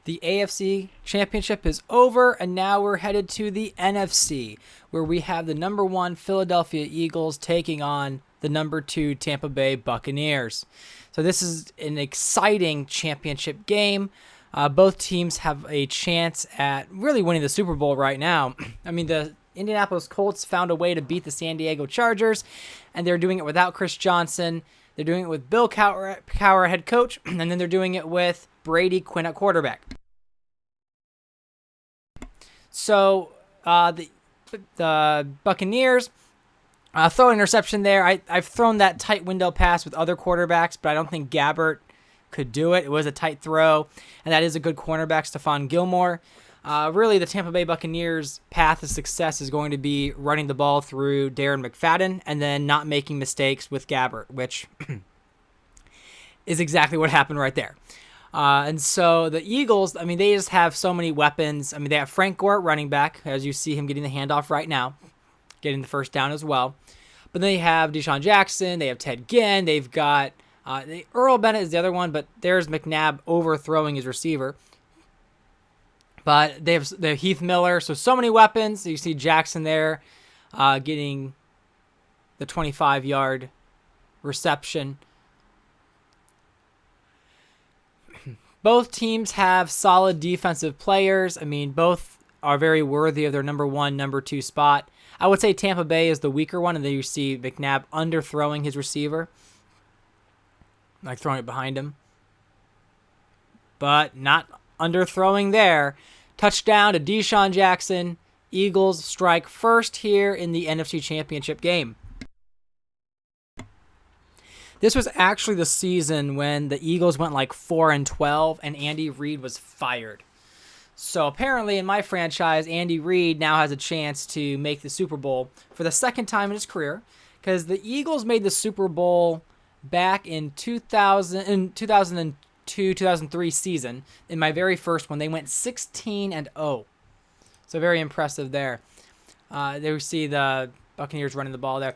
The AFC Championship is over, and now we're headed to the NFC, where we have the number 1 Philadelphia Eagles taking on the number 2 Tampa Bay Buccaneers. So this is an exciting championship game. Both teams have a chance at really winning the Super Bowl right now. I mean, the Indianapolis Colts found a way to beat the San Diego Chargers, and they're doing it without Chris Johnson. They're doing it with Bill Cowher, head coach, and then they're doing it with Brady Quinn at quarterback. So the Buccaneers throw an interception there. I've thrown that tight window pass with other quarterbacks, but I don't think Gabbert could do it. It was a tight throw, and that is a good cornerback, Stephon Gilmore. Really, the Tampa Bay Buccaneers' path to success is going to be running the ball through Darren McFadden and then not making mistakes with Gabbert, which is exactly what happened right there. And so the Eagles, I mean, they just have so many weapons. I mean, they have Frank Gore at running back, as you see him getting the handoff right now, getting the first down as well. But then they have Deshaun Jackson, they have Ted Ginn, they've got Earl Bennett is the other one, but there's McNabb overthrowing his receiver. But they have Heath Miller, so many weapons. You see Jackson there getting the 25-yard reception. Both teams have solid defensive players. I mean, both are very worthy of their number 1, number 2 spot. I would say Tampa Bay is the weaker one, and then you see McNabb underthrowing his receiver, like throwing it behind him. But not underthrowing there. Touchdown to Deshaun Jackson. Eagles strike first here in the NFC Championship game. This was actually the season when the Eagles went like 4-12 and Andy Reid was fired. So apparently in my franchise, Andy Reid now has a chance to make the Super Bowl for the second time in his career, because the Eagles made the Super Bowl back in 2002-2003 season. In my very first one, they went 16-0. So very impressive there. There we see the Buccaneers running the ball there.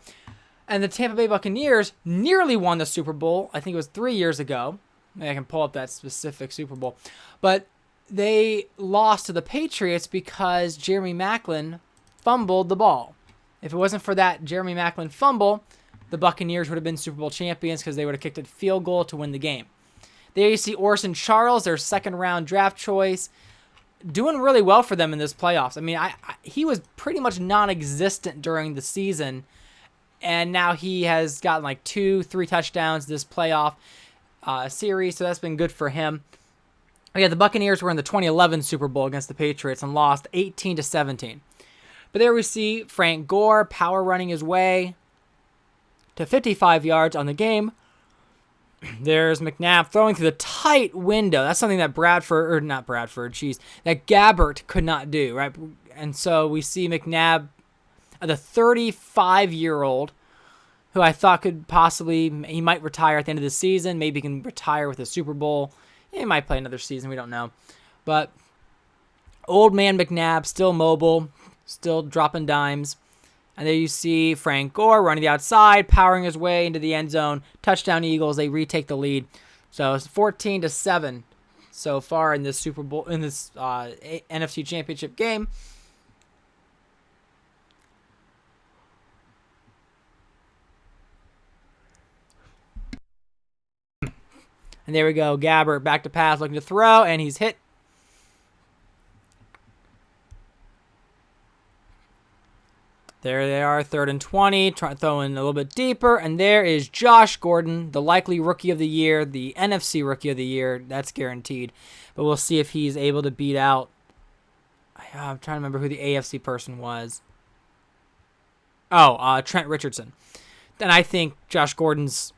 And the Tampa Bay Buccaneers nearly won the Super Bowl. I think it was 3 years ago. Maybe I can pull up that specific Super Bowl. But they lost to the Patriots because Jeremy Maclin fumbled the ball. If it wasn't for that Jeremy Maclin fumble, the Buccaneers would have been Super Bowl champions because they would have kicked a field goal to win the game. There you see Orson Charles, their second-round draft choice, doing really well for them in this playoffs. I mean, he was pretty much non-existent during the season, and now he has gotten like 2-3 touchdowns this playoff series, so that's been good for him. Yeah, the Buccaneers were in the 2011 Super Bowl against the Patriots and lost 18-17. But there we see Frank Gore power running his way to 55 yards on the game. There's McNabb throwing through the tight window. That's something that that Gabbert could not do, right? And so we see McNabb, the 35-year-old, who I thought could possibly, he might retire at the end of the season. Maybe he can retire with a Super Bowl. He might play another season. We don't know. But old man McNabb, still mobile, still dropping dimes. And there you see Frank Gore running the outside, powering his way into the end zone. Touchdown Eagles. They retake the lead. So it's 14-7 so far in this Super Bowl, in this NFC Championship game. And there we go. Gabbert back to pass, looking to throw, and he's hit. There they are, 3rd and 20, throwing a little bit deeper. And there is Josh Gordon, the likely Rookie of the Year, the NFC Rookie of the Year. That's guaranteed. But we'll see if he's able to beat out. I'm trying to remember who the AFC person was. Trent Richardson. And I think Josh Gordon's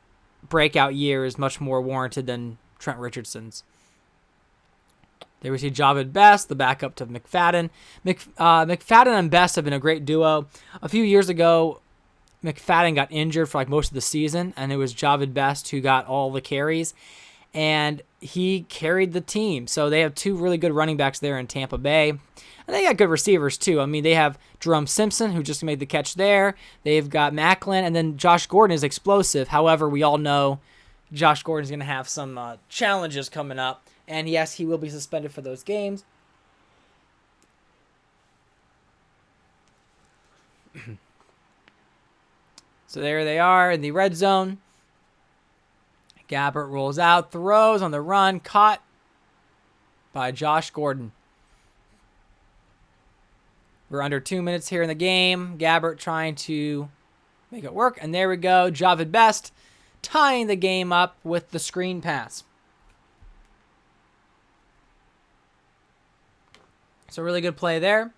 breakout year is much more warranted than Trent Richardson's. There we see Javid Best, the backup to McFadden. McFadden and Best have been a great duo. A few years ago, McFadden got injured for like most of the season, and it was Javid Best who got all the carries, and he carried the team. So they have 2 really good running backs there in Tampa Bay. And they got good receivers, too. I mean, they have Jerome Simpson, who just made the catch there. They've got Maclin, and then Josh Gordon is explosive. However, we all know Josh Gordon's going to have some challenges coming up. And yes, he will be suspended for those games. So there they are in the red zone. Gabbert rolls out, throws on the run, caught by Josh Gordon. We're under 2 minutes here in the game. Gabbert trying to make it work. And there we go. Javid Best tying the game up with the screen pass. So really good play there.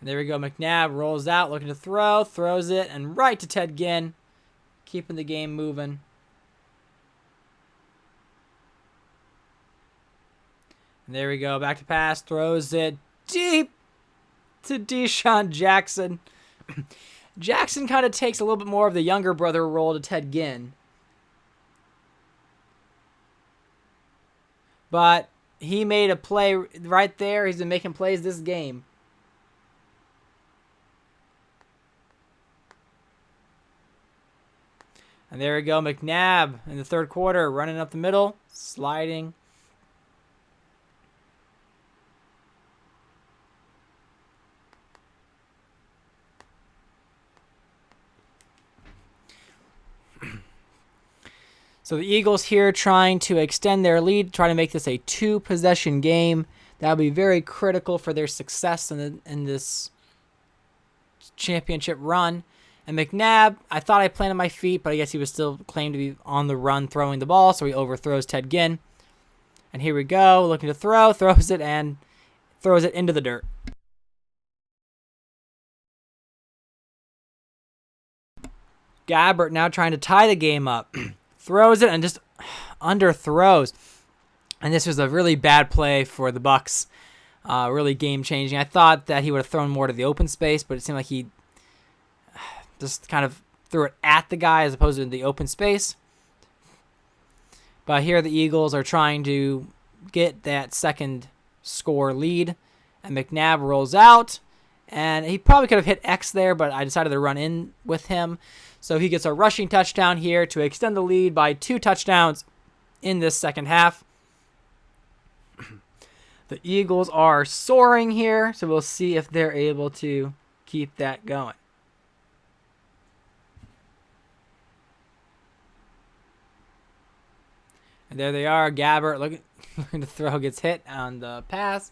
And there we go. McNabb rolls out, looking to throw, throws it, and right to Ted Ginn, keeping the game moving. And there we go. Back to pass, throws it deep to Deshaun Jackson. Jackson kind of takes a little bit more of the younger brother role to Ted Ginn. But he made a play right there. He's been making plays this game. And there we go, McNabb in the third quarter, running up the middle, sliding. So the Eagles here trying to extend their lead, trying to make this a 2-possession game. That will be very critical for their success in this championship run. And McNabb, I thought I planted my feet, but I guess he was still claimed to be on the run throwing the ball, so he overthrows Ted Ginn. And here we go, looking to throw, throws it, and throws it into the dirt. Gabbert now trying to tie the game up. Throws it and just underthrows. And this was a really bad play for the Bucs. Really game-changing. I thought that he would have thrown more to the open space, but it seemed like he just kind of threw it at the guy as opposed to the open space. But here the Eagles are trying to get that second score lead. And McNabb rolls out. And he probably could have hit X there, but I decided to run in with him. So he gets a rushing touchdown here to extend the lead by 2 touchdowns in this second half. The Eagles are soaring here, so we'll see if they're able to keep that going. And there they are. Gabbert looking to throw, gets hit on the pass.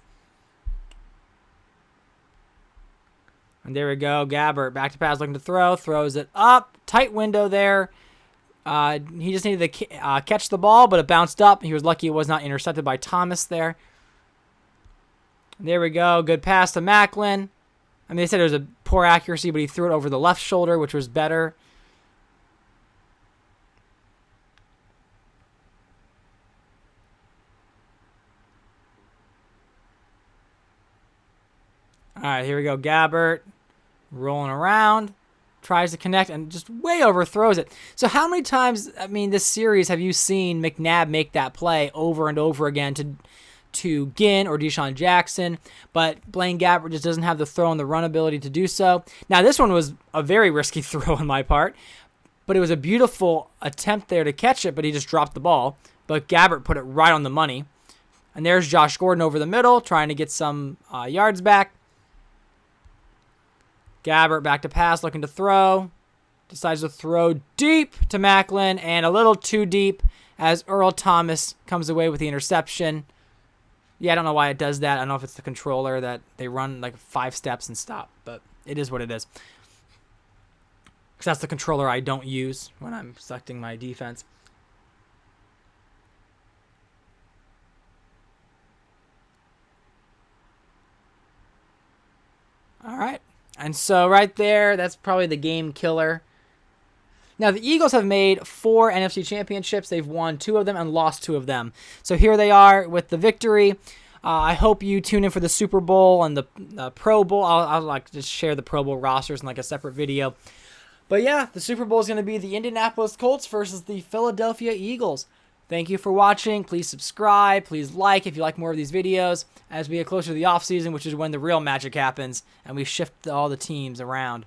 And there we go. Gabbert back to pass, looking to throw. Throws it up. Tight window there. He just needed to catch the ball, but it bounced up. He was lucky it was not intercepted by Thomas there. And there we go. Good pass to Macklin. I mean, they said it was a poor accuracy, but he threw it over the left shoulder, which was better. All right, here we go. Gabbert rolling around, tries to connect, and just way overthrows it. So how many times, I mean, this series have you seen McNabb make that play over and over again to Ginn or Deshaun Jackson? But Blaine Gabbert just doesn't have the throw and the run ability to do so. Now, this one was a very risky throw on my part, but it was a beautiful attempt there to catch it, but he just dropped the ball. But Gabbert put it right on the money. And there's Josh Gordon over the middle, trying to get some yards back. Gabbert back to pass, looking to throw. Decides to throw deep to Macklin, and a little too deep as Earl Thomas comes away with the interception. Yeah, I don't know why it does that. I don't know if it's the controller that they run like 5 steps and stop, but it is what it is. Because that's the controller I don't use when I'm selecting my defense. All right. And so right there, that's probably the game killer. Now, the Eagles have made 4 NFC championships. They've won 2 of them and lost 2 of them. So here they are with the victory. I hope you tune in for the Super Bowl and the Pro Bowl. I'll like just share the Pro Bowl rosters in like a separate video. But yeah, the Super Bowl is going to be the Indianapolis Colts versus the Philadelphia Eagles. Thank you for watching. Please subscribe. Please like if you like more of these videos as we get closer to the offseason, which is when the real magic happens and we shift all the teams around.